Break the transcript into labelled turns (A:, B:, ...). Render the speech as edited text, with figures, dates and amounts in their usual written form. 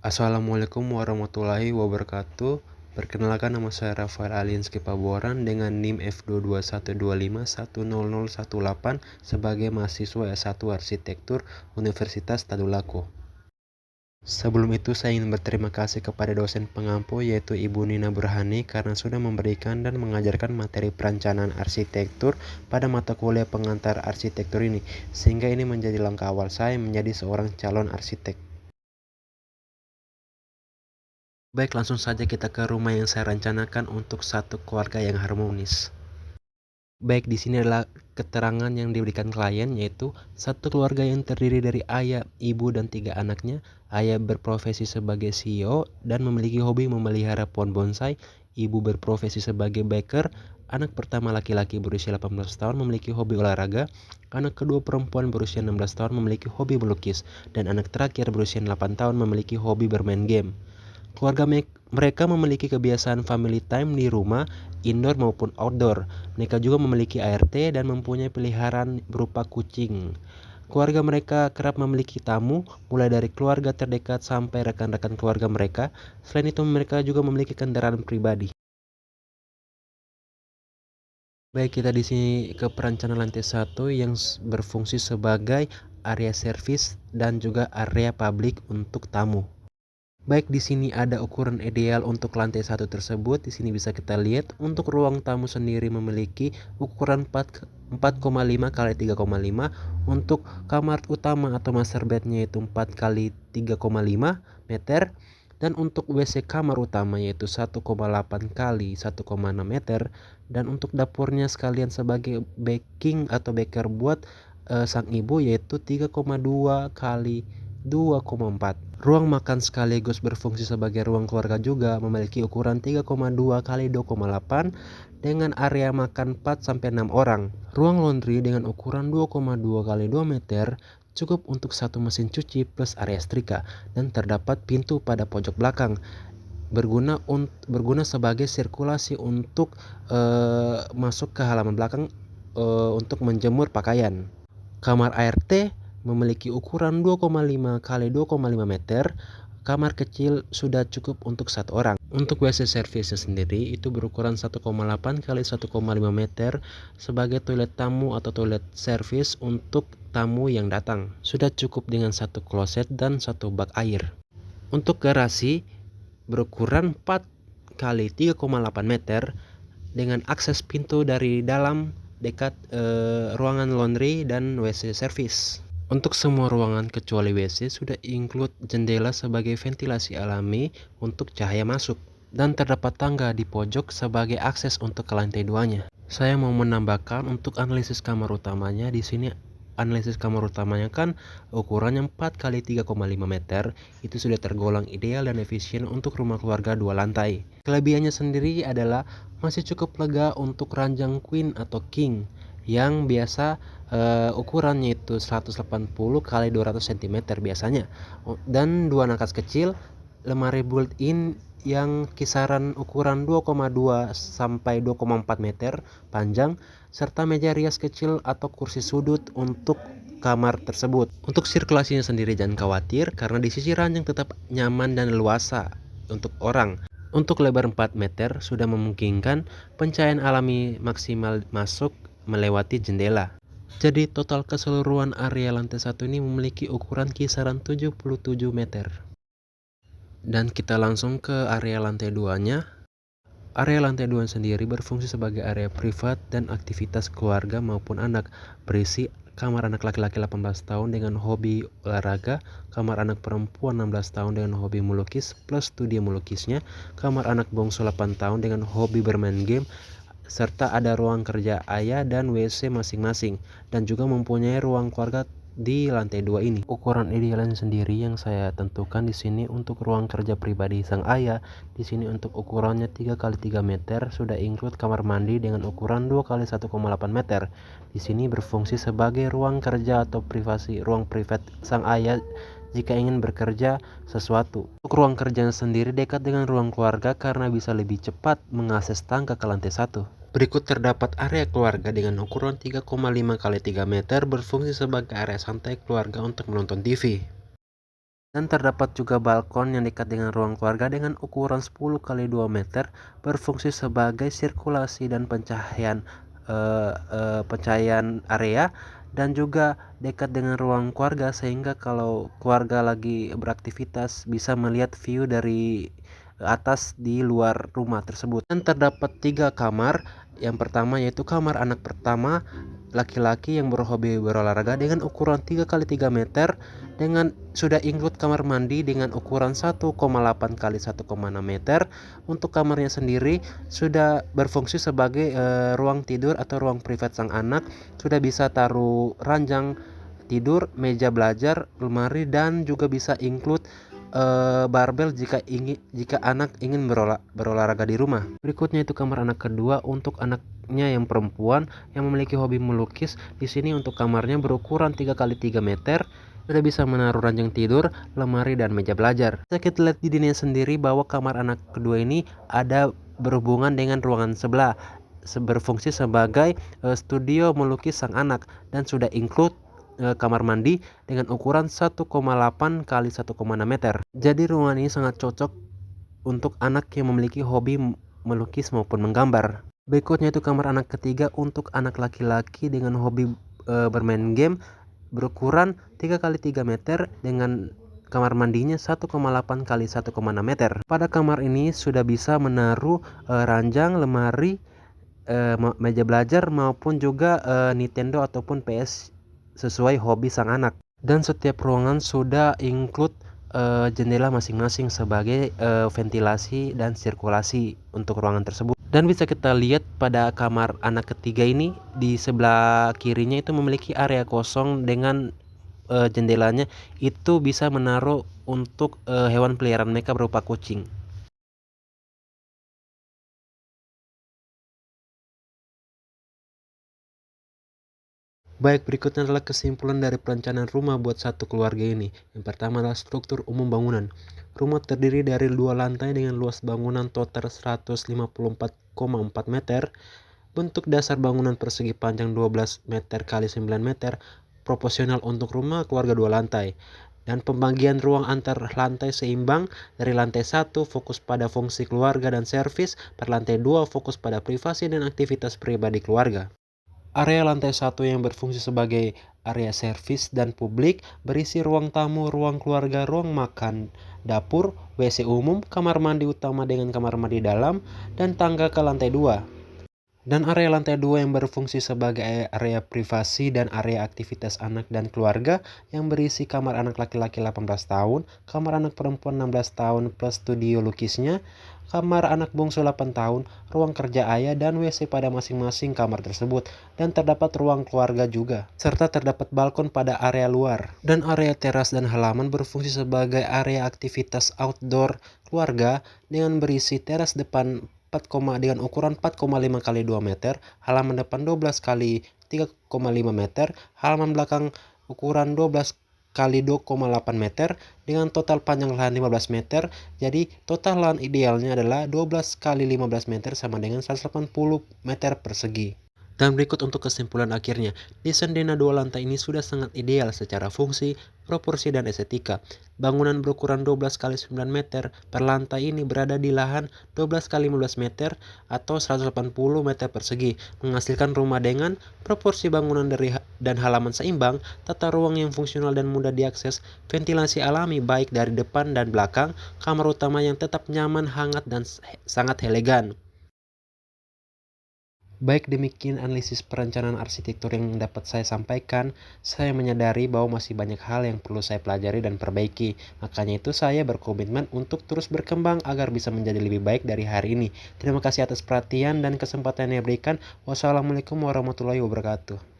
A: Assalamualaikum warahmatullahi wabarakatuh. Perkenalkan, nama saya Rafael Alianski Pabuaran dengan NIM F22125100118 sebagai mahasiswa S1 Arsitektur Universitas Tadulako. Sebelum itu saya ingin berterima kasih kepada dosen pengampu yaitu Ibu Nina Burhani karena sudah memberikan dan mengajarkan materi perencanaan arsitektur pada mata kuliah pengantar arsitektur ini, sehingga ini menjadi langkah awal saya menjadi seorang calon arsitek. Baik, langsung saja kita ke rumah yang saya rencanakan untuk satu keluarga yang harmonis. Baik, di sini adalah keterangan yang diberikan klien, yaitu satu keluarga yang terdiri dari ayah, ibu, dan 3 anaknya. Ayah berprofesi sebagai CEO dan memiliki hobi memelihara pohon bonsai. Ibu berprofesi sebagai baker. Anak pertama laki-laki berusia 18 tahun memiliki hobi olahraga. Anak kedua perempuan berusia 16 tahun memiliki hobi melukis. Dan anak terakhir berusia 8 tahun memiliki hobi bermain game. Keluarga mereka memiliki kebiasaan family time di rumah, indoor maupun outdoor. Mereka juga memiliki ART dan mempunyai peliharaan berupa kucing. Keluarga mereka kerap memiliki tamu, mulai dari keluarga terdekat sampai rekan-rekan keluarga mereka. Selain itu, mereka juga memiliki kendaraan pribadi. Baik, kita di sini ke perencanaan lantai 1 yang berfungsi sebagai area servis dan juga area publik untuk tamu. Baik, di sini ada ukuran ideal untuk lantai 1 tersebut. Di sini bisa kita lihat untuk ruang tamu sendiri memiliki ukuran 4,5 kali 3,5. Untuk kamar utama atau master bednya yaitu 4 kali 3,5 meter. Dan untuk WC kamar utama yaitu 1,8 kali 1,6 meter. Dan untuk dapurnya sekalian sebagai baking atau baker buat sang ibu yaitu 3,2 kali 2,4. Ruang makan sekaligus berfungsi sebagai ruang keluarga juga memiliki ukuran 3,2 kali 2,8 dengan area makan 4-6 orang. Ruang laundry dengan ukuran 2,2 kali 2 meter cukup untuk satu mesin cuci plus area setrika dan terdapat pintu pada pojok belakang. Berguna sebagai sirkulasi untuk masuk ke halaman belakang untuk menjemur pakaian. Kamar ART memiliki ukuran 2,5 kali 2,5 meter. Kamar kecil sudah cukup untuk satu orang. Untuk WC servisnya sendiri itu berukuran 1,8 kali 1,5 meter sebagai toilet tamu atau toilet servis untuk tamu yang datang. Sudah cukup dengan satu kloset dan satu bak air. Untuk garasi berukuran 4 kali 3,8 meter dengan akses pintu dari dalam dekat ruangan laundry dan WC service. Untuk semua ruangan kecuali WC sudah include jendela sebagai ventilasi alami untuk cahaya masuk dan terdapat tangga di pojok sebagai akses untuk ke lantai 2-nya. Saya mau menambahkan untuk analisis kamar utamanya. Di sini analisis kamar utamanya kan ukurannya 4 kali 3,5 meter. Itu sudah tergolong ideal dan efisien untuk rumah keluarga 2 lantai. Kelebihannya sendiri adalah masih cukup lega untuk ranjang queen atau king yang biasa ukurannya itu 180 kali 200 cm biasanya, dan 2 nakas kecil, lemari built-in yang kisaran ukuran 2,2 sampai 2,4 meter panjang, serta meja rias kecil atau kursi sudut untuk kamar tersebut. Untuk sirkulasinya sendiri jangan khawatir karena di sisi ranjang tetap nyaman dan luasa untuk orang. Untuk lebar 4 meter sudah memungkinkan pencahayaan alami maksimal masuk melewati jendela. Jadi total keseluruhan area lantai 1 ini memiliki ukuran kisaran 77 meter. Dan kita langsung ke area lantai 2-nya. Area lantai 2 sendiri berfungsi sebagai area privat dan aktivitas keluarga maupun anak, berisi kamar anak laki-laki 18 tahun dengan hobi olahraga, kamar anak perempuan 16 tahun dengan hobi melukis plus studio melukisnya, kamar anak bungsu 8 tahun dengan hobi bermain game, serta ada ruang kerja ayah dan WC masing-masing, dan juga mempunyai ruang keluarga di lantai 2 ini. Ukuran idealnya sendiri yang saya tentukan di sini untuk ruang kerja pribadi sang ayah, di sini untuk ukurannya 3 kali 3 meter sudah include kamar mandi dengan ukuran 2 kali 1,8 meter. Di sini berfungsi sebagai ruang kerja atau privasi, ruang privat sang ayah jika ingin bekerja sesuatu. Untuk ruang kerjanya sendiri dekat dengan ruang keluarga karena bisa lebih cepat mengakses tangga ke lantai 1. Berikut terdapat area keluarga dengan ukuran 3,5 kali 3 meter berfungsi sebagai area santai keluarga untuk menonton TV. Dan terdapat juga balkon yang dekat dengan ruang keluarga dengan ukuran 10 kali 2 meter, berfungsi sebagai sirkulasi dan pencahayaan area, dan juga dekat dengan ruang keluarga sehingga kalau keluarga lagi beraktivitas bisa melihat view dari atas di luar rumah tersebut. Dan terdapat 3 kamar. Yang pertama yaitu kamar anak pertama laki-laki yang berhobi berolahraga dengan ukuran 3 kali 3 meter, dengan sudah include kamar mandi dengan ukuran 1,8 kali 1,6 meter. Untuk kamarnya sendiri sudah berfungsi sebagai ruang tidur atau ruang privat sang anak, sudah bisa taruh ranjang tidur, meja belajar, lemari, dan juga bisa include barbel jika anak ingin berolahraga di rumah. Berikutnya itu kamar anak kedua untuk anaknya yang perempuan yang memiliki hobi melukis. Di sini untuk kamarnya berukuran 3 kali 3 meter, sudah bisa menaruh ranjang tidur, lemari, dan meja belajar. Kita lihat di dinding sendiri bahwa kamar anak kedua ini ada berhubungan dengan ruangan sebelah, berfungsi sebagai studio melukis sang anak, dan sudah include kamar mandi dengan ukuran 1,8 kali 1,6 meter. Jadi ruangan ini sangat cocok untuk anak yang memiliki hobi melukis maupun menggambar. Berikutnya itu kamar anak ketiga untuk anak laki-laki dengan hobi bermain game, berukuran 3 kali 3 meter dengan kamar mandinya 1,8 kali 1,6 meter. Pada kamar ini sudah bisa menaruh ranjang, lemari, meja belajar, maupun juga Nintendo ataupun PS sesuai hobi sang anak. Dan setiap ruangan sudah include jendela masing-masing sebagai ventilasi dan sirkulasi untuk ruangan tersebut. Dan bisa kita lihat pada kamar anak ketiga ini, di sebelah kirinya itu memiliki area kosong dengan jendelanya itu bisa menaruh untuk hewan peliharaan mereka berupa kucing. Baik, berikutnya adalah kesimpulan dari perencanaan rumah buat satu keluarga ini. Yang pertama adalah struktur umum bangunan. Rumah terdiri dari 2 lantai dengan luas bangunan total 154,4 meter. Bentuk dasar bangunan persegi panjang 12 meter kali 9 meter, proporsional untuk rumah keluarga 2 lantai. Dan pembagian ruang antar lantai seimbang. Dari lantai 1 fokus pada fungsi keluarga dan servis, per lantai 2 fokus pada privasi dan aktivitas pribadi keluarga. Area lantai 1 yang berfungsi sebagai area servis dan publik berisi ruang tamu, ruang keluarga, ruang makan, dapur, WC umum, kamar mandi utama dengan kamar mandi dalam, dan tangga ke lantai 2. Dan area lantai 2 yang berfungsi sebagai area privasi dan area aktivitas anak dan keluarga yang berisi kamar anak laki-laki 18 tahun, kamar anak perempuan 16 tahun plus studio lukisnya, kamar anak bungsu 8 tahun, ruang kerja ayah, dan WC pada masing-masing kamar tersebut. Dan terdapat ruang keluarga juga, serta terdapat balkon pada area luar. Dan area teras dan halaman berfungsi sebagai area aktivitas outdoor keluarga dengan berisi teras depan dengan ukuran 4,5 kali 2 meter, halaman depan 12 kali 3,5 meter, halaman belakang ukuran 12 kali 2,8 meter dengan total panjang lahan 15 meter. Jadi total lahan idealnya adalah 12 kali 15 meter sama dengan 180 meter persegi. Dan berikut untuk kesimpulan akhirnya, desain Dena 2 lantai ini sudah sangat ideal secara fungsi, proporsi, dan estetika. Bangunan berukuran 12 kali 9 meter per lantai ini berada di lahan 12 kali 15 meter atau 180 meter persegi, menghasilkan rumah dengan proporsi bangunan dan halaman seimbang, tata ruang yang fungsional dan mudah diakses, ventilasi alami baik dari depan dan belakang, kamar utama yang tetap nyaman, hangat, dan sangat elegan. Baik, demikian analisis perencanaan arsitektur yang dapat saya sampaikan. Saya menyadari bahwa masih banyak hal yang perlu saya pelajari dan perbaiki. Makanya itu saya berkomitmen untuk terus berkembang agar bisa menjadi lebih baik dari hari ini. Terima kasih atas perhatian dan kesempatan yang diberikan. Wassalamualaikum warahmatullahi wabarakatuh.